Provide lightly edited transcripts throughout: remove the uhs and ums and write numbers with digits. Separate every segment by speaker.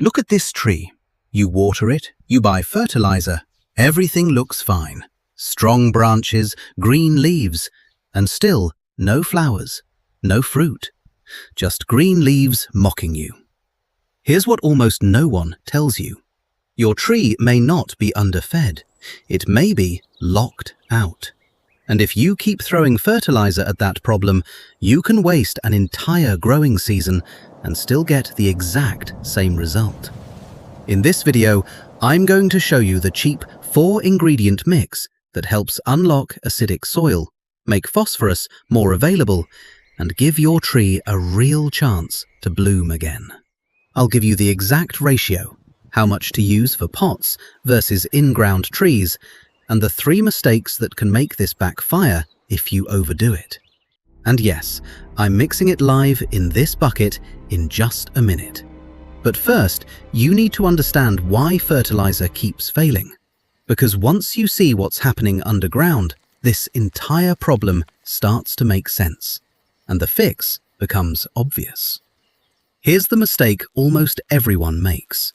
Speaker 1: Look at this tree. You water it, you buy fertilizer, everything looks fine. Strong branches, green leaves, and still no flowers, no fruit. Just green leaves mocking you. Here's what almost no one tells you. Your tree may not be underfed. It may be locked out. And if you keep throwing fertilizer at that problem, you can waste an entire growing season and still get the exact same result. In this video, I'm going to show you the cheap 4-ingredient mix that helps unlock acidic soil, make phosphorus more available, and give your tree a real chance to bloom again. I'll give you the exact ratio, how much to use for pots versus in-ground trees, and the 3 mistakes that can make this backfire if you overdo it. And yes, I'm mixing it live in this bucket in just a minute. But first, you need to understand why fertilizer keeps failing. Because once you see what's happening underground, this entire problem starts to make sense, and the fix becomes obvious. Here's the mistake almost everyone makes.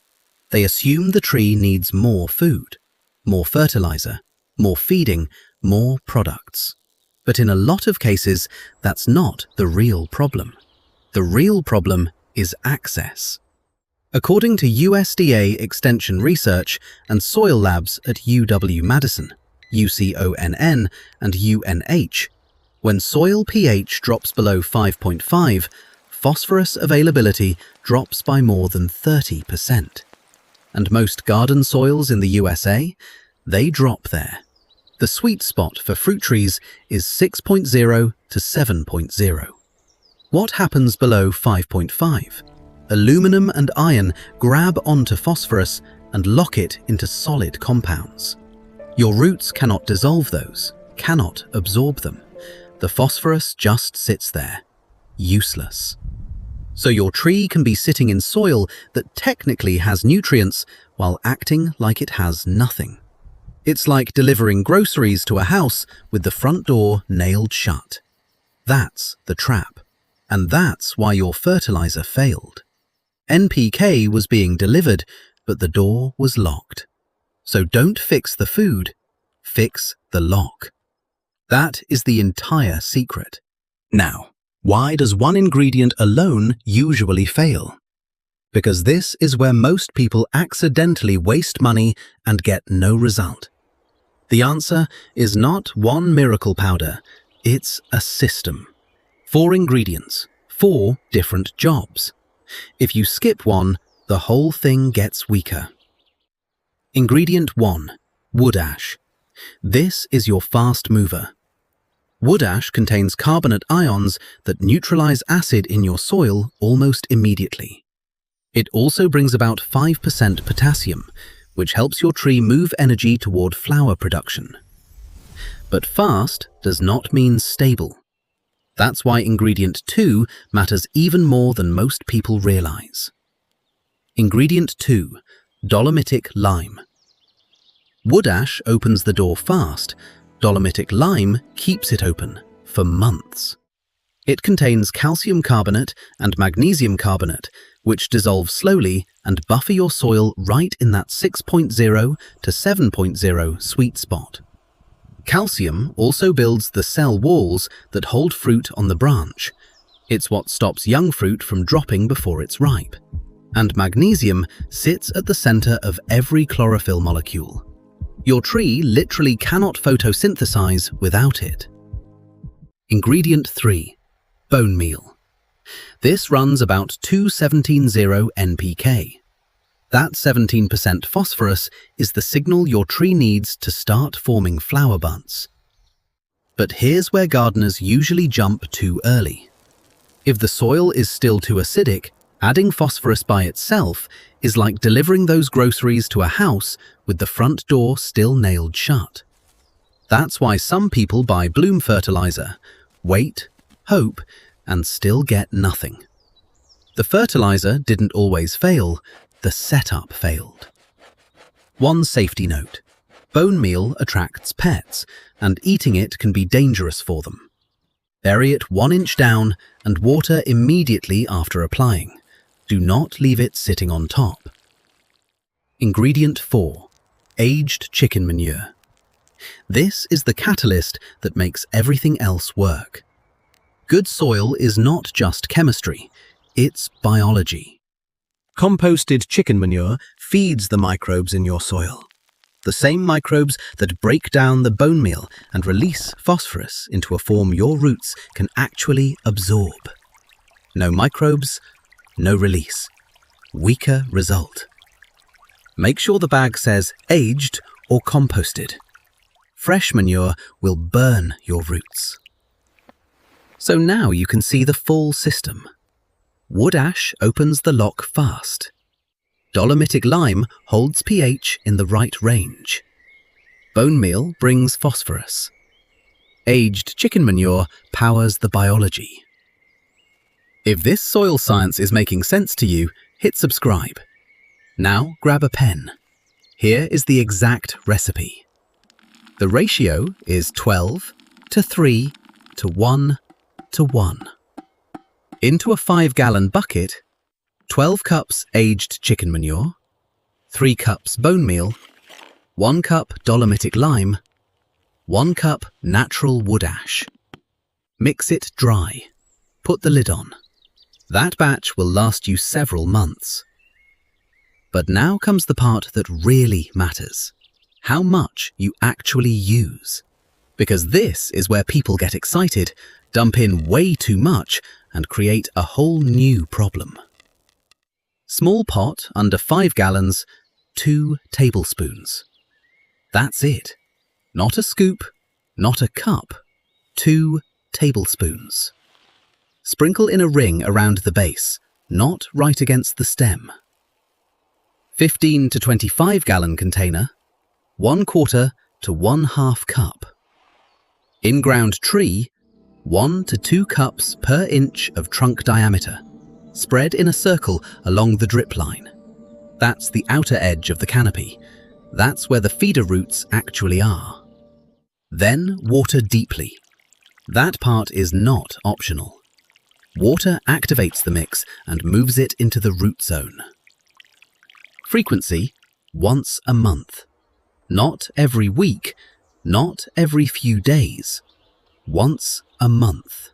Speaker 1: They assume the tree needs more food, more fertilizer, more feeding, more products. But in a lot of cases, that's not the real problem. The real problem is access. According to USDA Extension Research and soil labs at UW-Madison, UCONN, and UNH, when soil pH drops below 5.5, phosphorus availability drops by more than 30%. And most garden soils in the USA, they drop there. The sweet spot for fruit trees is 6.0 to 7.0. What happens below 5.5? Aluminum and iron grab onto phosphorus and lock it into solid compounds. Your roots cannot dissolve those, cannot absorb them. The phosphorus just sits there, useless. So your tree can be sitting in soil that technically has nutrients while acting like it has nothing. It's like delivering groceries to a house with the front door nailed shut. That's the trap. And that's why your fertilizer failed. NPK was being delivered, but the door was locked. So don't fix the food, fix the lock. That is the entire secret. Now, why does one ingredient alone usually fail? Because this is where most people accidentally waste money and get no result. The answer is not one miracle powder, it's a system. 4 ingredients, 4 different jobs. If you skip one, the whole thing gets weaker. Ingredient 1, wood ash. This is your fast mover. Wood ash contains carbonate ions that neutralize acid in your soil almost immediately. It also brings about 5% potassium, which helps your tree move energy toward flower production. But fast does not mean stable. That's why ingredient 2 matters even more than most people realize. Ingredient 2, dolomitic lime. Wood ash opens the door fast. Dolomitic lime keeps it open for months. It contains calcium carbonate and magnesium carbonate, which dissolve slowly and buffer your soil right in that 6.0 to 7.0 sweet spot. Calcium also builds the cell walls that hold fruit on the branch. It's what stops young fruit from dropping before it's ripe. And magnesium sits at the center of every chlorophyll molecule. Your tree literally cannot photosynthesize without it. Ingredient 3, bone meal. This runs about 217.0 NPK. That 17% phosphorus is the signal your tree needs to start forming flower buds. But here's where gardeners usually jump too early. If the soil is still too acidic, adding phosphorus by itself is like delivering those groceries to a house with the front door still nailed shut. That's why some people buy bloom fertilizer, wait, hope, and still get nothing. The fertilizer didn't always fail, the setup failed. One safety note: bone meal attracts pets, and eating it can be dangerous for them. Bury it 1 inch down and water immediately after applying. Do not leave it sitting on top. Ingredient 4. Aged chicken manure. This is the catalyst that makes everything else work. Good soil is not just chemistry, it's biology. Composted chicken manure feeds the microbes in your soil. The same microbes that break down the bone meal and release phosphorus into a form your roots can actually absorb. No microbes, no release. Weaker result. Make sure the bag says aged or composted. Fresh manure will burn your roots. So now you can see the full system. Wood ash opens the lock fast. Dolomitic lime holds pH in the right range. Bone meal brings phosphorus. Aged chicken manure powers the biology. If this soil science is making sense to you, hit subscribe. Now grab a pen. Here is the exact recipe. The ratio is 12 to 3 to 1 to 1. Into a 5-gallon bucket, 12 cups aged chicken manure, 3 cups bone meal, 1 cup dolomitic lime, 1 cup natural wood ash. Mix it dry. Put the lid on. That batch will last you several months. But now comes the part that really matters. How much you actually use. Because this is where people get excited, dump in way too much, and create a whole new problem. Small pot under 5 gallons, 2 tablespoons. That's it. Not a scoop, not a cup, 2 tablespoons. Sprinkle in a ring around the base, not right against the stem. 15 to 25 gallon container, 1/4 to 1/2 cup. In-ground tree, 1 to 2 cups per inch of trunk diameter, spread in a circle along the drip line. That's the outer edge of the canopy. That's where the feeder roots actually are. Then water deeply. That part is not optional. Water activates the mix and moves it into the root zone. Frequency, once a month. Not every week, not every few days. Once a month.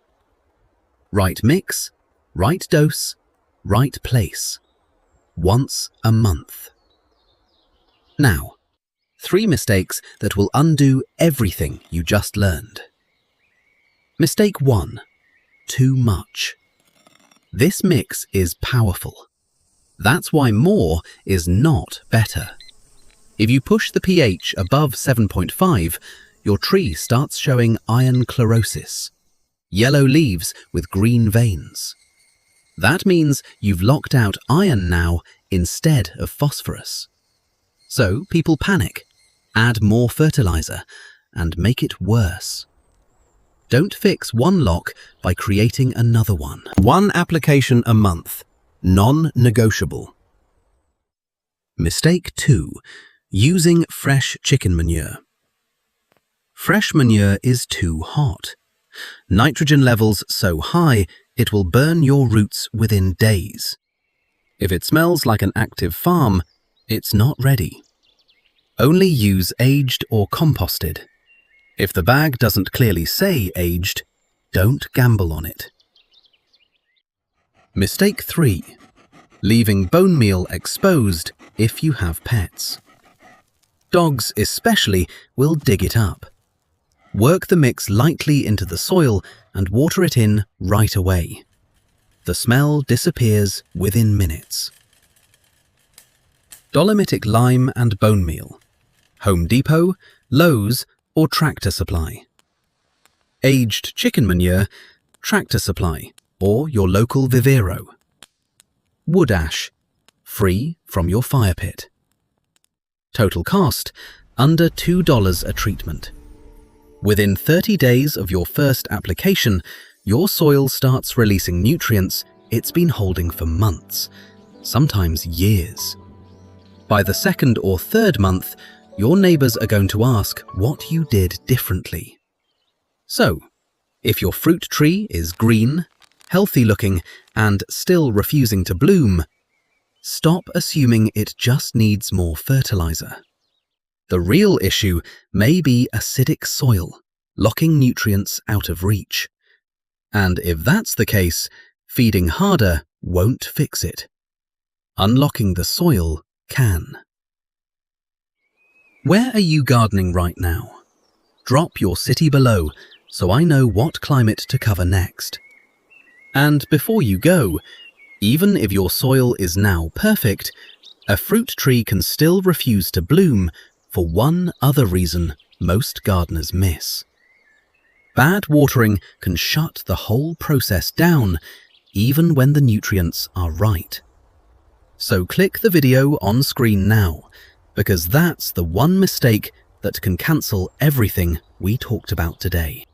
Speaker 1: Right mix, right dose, right place. Once a month. Now, 3 mistakes that will undo everything you just learned. Mistake 1. Too much. This mix is powerful. That's why more is not better. If you push the pH above 7.5, your tree starts showing iron chlorosis, yellow leaves with green veins. That means you've locked out iron now instead of phosphorus. So people panic, add more fertilizer, and make it worse. Don't fix one lock by creating another one. 1 application a month, non-negotiable. Mistake 2. Using fresh chicken manure. Fresh manure is too hot. Nitrogen levels so high, it will burn your roots within days. If it smells like an active farm, it's not ready. Only use aged or composted. If the bag doesn't clearly say aged, don't gamble on it. Mistake 3. Leaving bone meal exposed if you have pets. Dogs especially will dig it up. Work the mix lightly into the soil and water it in right away. The smell disappears within minutes. Dolomitic lime and bone meal. Home Depot, Lowe's, or Tractor Supply. Aged chicken manure, Tractor Supply, or your local vivero. Wood ash, free from your fire pit. Total cost, under $2 a treatment. Within 30 days of your first application, your soil starts releasing nutrients it's been holding for months, sometimes years. By the 2nd or 3rd month, your neighbors are going to ask what you did differently. So, if your fruit tree is green, healthy looking, and still refusing to bloom, stop assuming it just needs more fertilizer. The real issue may be acidic soil, locking nutrients out of reach. And if that's the case, feeding harder won't fix it. Unlocking the soil can. Where are you gardening right now? Drop your city below so I know what climate to cover next. And before you go, even if your soil is now perfect, a fruit tree can still refuse to bloom for one other reason most gardeners miss. Bad watering can shut the whole process down, even when the nutrients are right. So click the video on screen now, because that's the one mistake that can cancel everything we talked about today.